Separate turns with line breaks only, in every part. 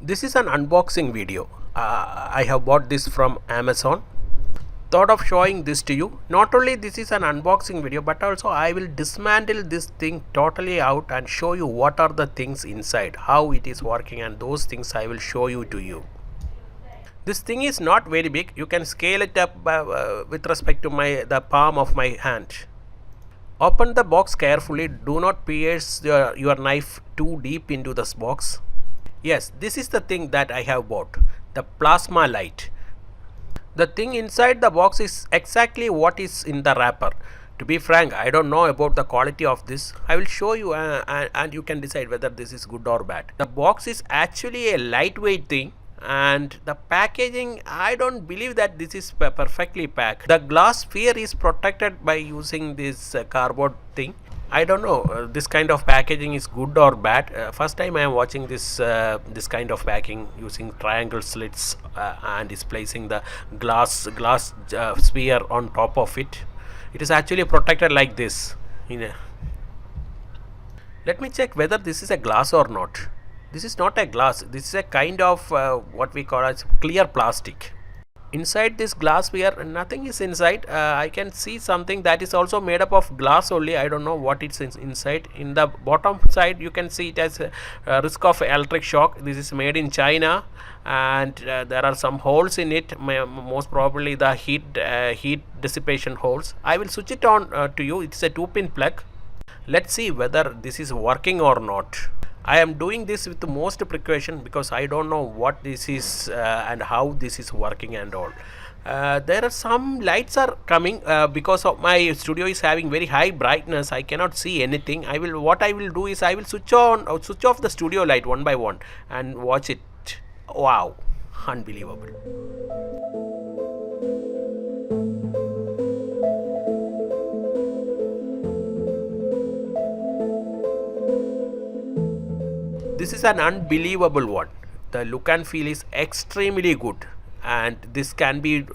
This is an unboxing video. I have bought this from Amazon. Thought of showing this to you. Not only this is an unboxing video, but also I will dismantle this thing totally out and show you what are the things inside, how it is working, and those things I will show you to you. This thing is not very big. You can scale it up with respect to the palm of my hand. Open the box carefully. Do not pierce your knife too deep into this box. Yes, this is the thing that I have bought, the plasma light. The thing inside the box is exactly what is in the wrapper. To be frank, I don't know about the quality of this. I will show you and you can decide whether this is good or bad. The box is actually a lightweight thing, and the packaging, I don't believe that this is perfectly packed. The glass sphere is protected by using this cardboard thing. I don't know this kind of packaging is good or bad. First time I am watching this kind of packing using triangle slits and is placing the glass sphere on top of it. It is actually protected like this. Let me check whether this is a glass or not. This is not a glass. This is a kind of what we call as clear plastic. Inside this glass sphere, nothing is inside. I can see something that is also made up of glass only. I don't know what it's inside. In the bottom side, you can see it has a risk of electric shock. This is made in China, and there are some holes in it. Most probably the heat dissipation holes. I will switch it on to you. It's a 2-pin plug. Let's see whether this is working or not. I am doing this with the most precaution because I don't know what this is and how this is working and all. There are some lights are coming because of my studio is having very high brightness. I cannot see anything. What I will do is I will switch off the studio light one by one and watch it. Wow, unbelievable. This is an unbelievable one. The look and feel is extremely good, and this can be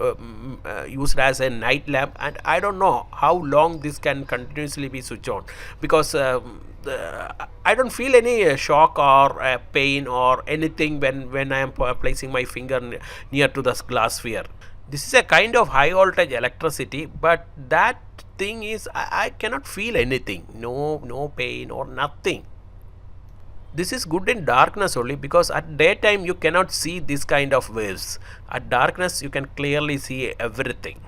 used as a night lamp, and I don't know how long this can continuously be switched on because I don't feel any shock or pain or anything when I am placing my finger near to the glass sphere. This is a kind of high voltage electricity, but that thing is I cannot feel anything, no pain or nothing. This is good in darkness only because at daytime you cannot see this kind of waves. At darkness you can clearly see everything.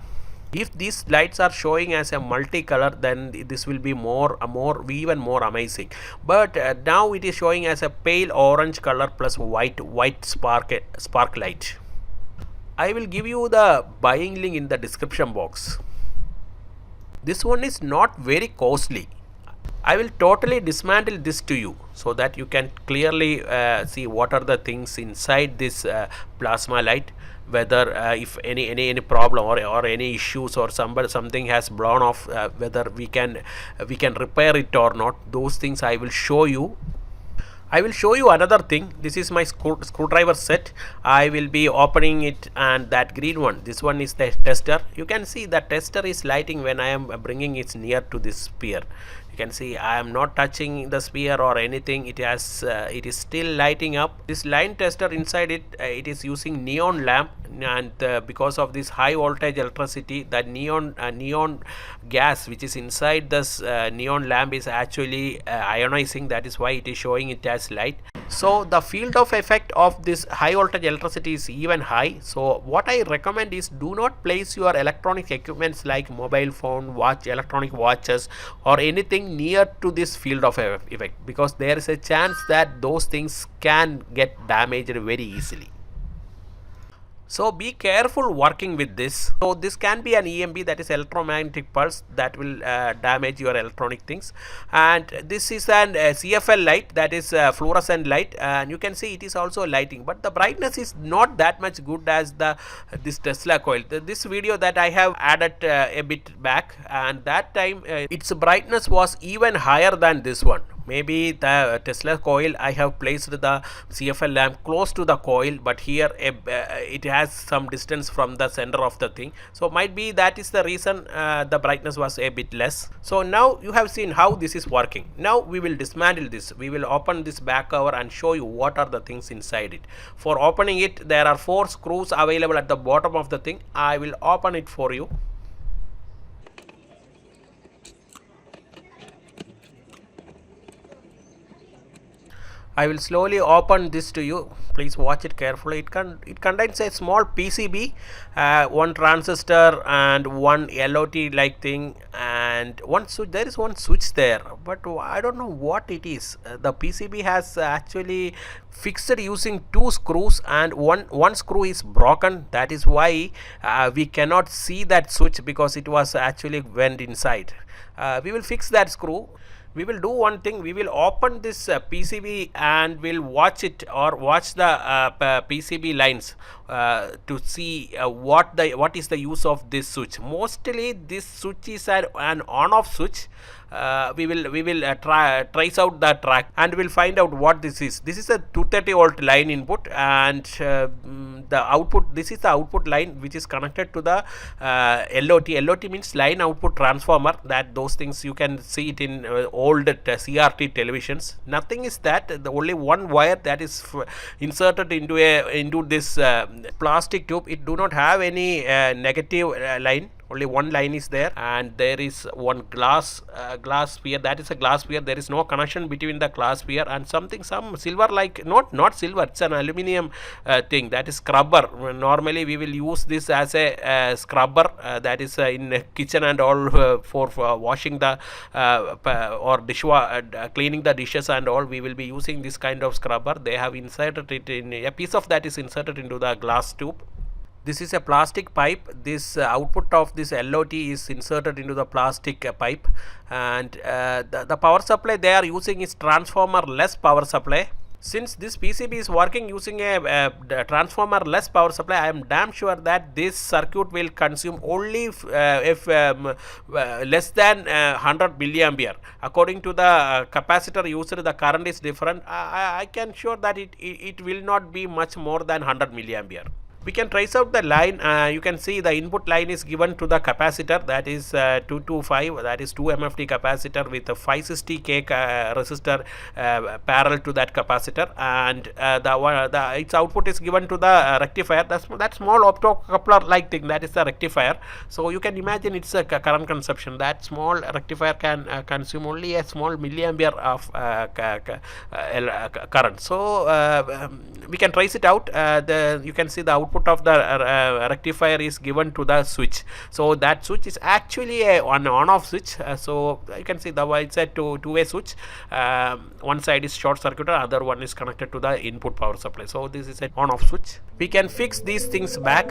If these lights are showing as a multicolor, then this will be even more amazing. But now it is showing as a pale orange color plus white spark light. I will give you the buying link in the description box. This one is not very costly. I will totally dismantle this to you so that you can clearly see what are the things inside this plasma light, whether if any problem or any issues or something has blown off, whether we can repair it or not. Those things I will show you. I will show you another thing. This is my screwdriver set. I will be opening it, and that green one, this one is the tester. You can see the tester is lighting when I am bringing it near to this sphere. You can see I am not touching the sphere or anything. It is still lighting up. This line tester inside it, it is using neon lamp, and because of this high voltage electricity, the neon gas which is inside this neon lamp is actually ionizing. That is why it is showing it as light. So the field of effect of this high voltage electricity is even high. So what I recommend is, do not place your electronic equipments like mobile phone, electronic watches or anything near to this field of effect, because there is a chance that those things can get damaged very easily. So be careful working with this. So this can be an EMP, that is electromagnetic pulse, that will damage your electronic things. And this is an CFL light, that is fluorescent light, and you can see it is also lighting, but the brightness is not that much good as this Tesla coil. This video that I have added a bit back, and that time its brightness was even higher than this one. Maybe the Tesla coil, I have placed the CFL lamp close to the coil, but here it has some distance from the center of the thing, so might be that is the reason the brightness was a bit less. So now you have seen how this is working. Now we will dismantle this. We will open this back cover and show you what are the things inside it. For opening it, there are 4 screws available at the bottom of the thing. I will open it for you. I will slowly open this to you. Please watch it carefully. It contains a small PCB, one transistor and one LOT like thing, and one switch. There is one switch there, but I don't know what it is. The PCB has actually fixed using 2 screws, and one screw is broken. That is why we cannot see that switch, because it was actually went inside. We will fix that screw. We will do one thing. We will open this PCB and we'll watch it, or watch the PCB lines to see what is the use of this switch. Mostly this switch is an on-off switch. We will trace out the track and we'll find out what this is. This is a 230 volt line input, and the output, this is the output line which is connected to the LOT. LOT means line output transformer. That those things you can see it in old CRT televisions. Nothing is that. The only one wire that is inserted into this plastic tube. It do not have any negative line. Only one line is there, and there is one glass sphere. That is a glass sphere. There is no connection between the glass sphere and some silver, like not silver. It's an aluminum thing. That is scrubber. Normally we will use this as a scrubber. That is in kitchen and all, for washing the or cleaning the dishes and all. We will be using this kind of scrubber. They have inserted it in a piece of that is inserted into the glass tube. This is a plastic pipe. This output of this LOT is inserted into the plastic pipe, and the power supply they are using is transformer less power supply. Since this PCB is working using a transformer less power supply, I am damn sure that this circuit will consume only if less than 100 milliampere. According to the capacitor used, the current is different. I can sure that it will not be much more than 100 milliampere. We can trace out the line. You can see the input line is given to the capacitor, that is 225, that is 2 MFT capacitor with a 560K resistor parallel to that capacitor, and its output is given to the rectifier. That small optocoupler like thing, that is the rectifier. So you can imagine it's a current consumption. That small rectifier can consume only a small milliampere of current. So we can trace it out. You can see the output of the rectifier is given to the switch. So that switch is actually a on-off switch. So you can see it's a two-way switch. One side is short circuited, other one is connected to the input power supply. So this is an on-off switch. We can fix these things back.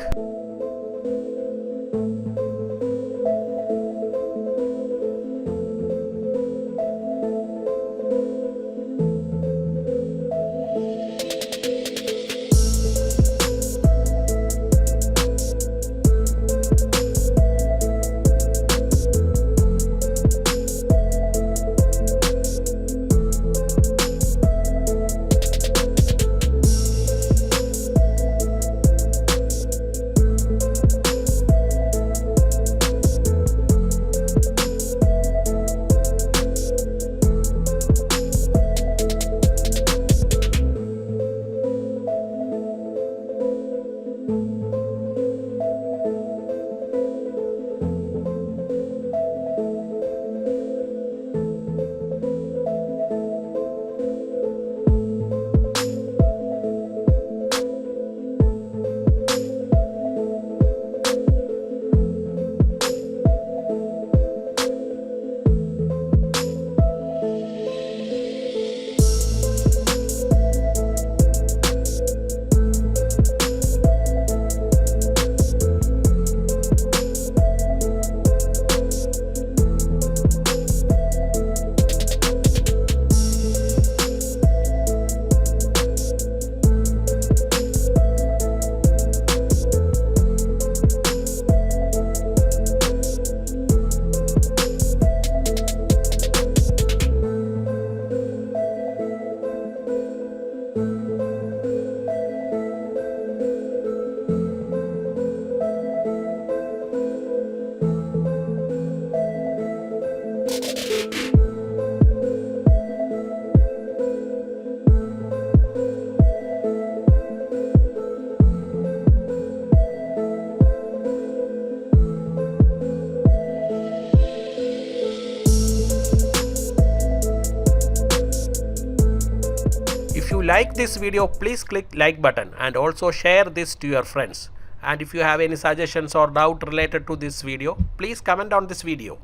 like this video, please click like button and also share this to your friends. And if you have any suggestions or doubt related to this video, please comment on this video.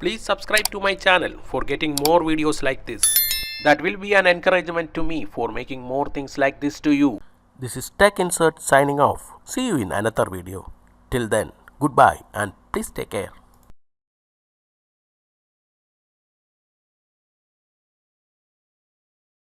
Please subscribe to my channel for getting more videos like this. That will be an encouragement to me for making more things like this to you. This is Tech Insert signing off. See you in another video. Till then, goodbye and please take care.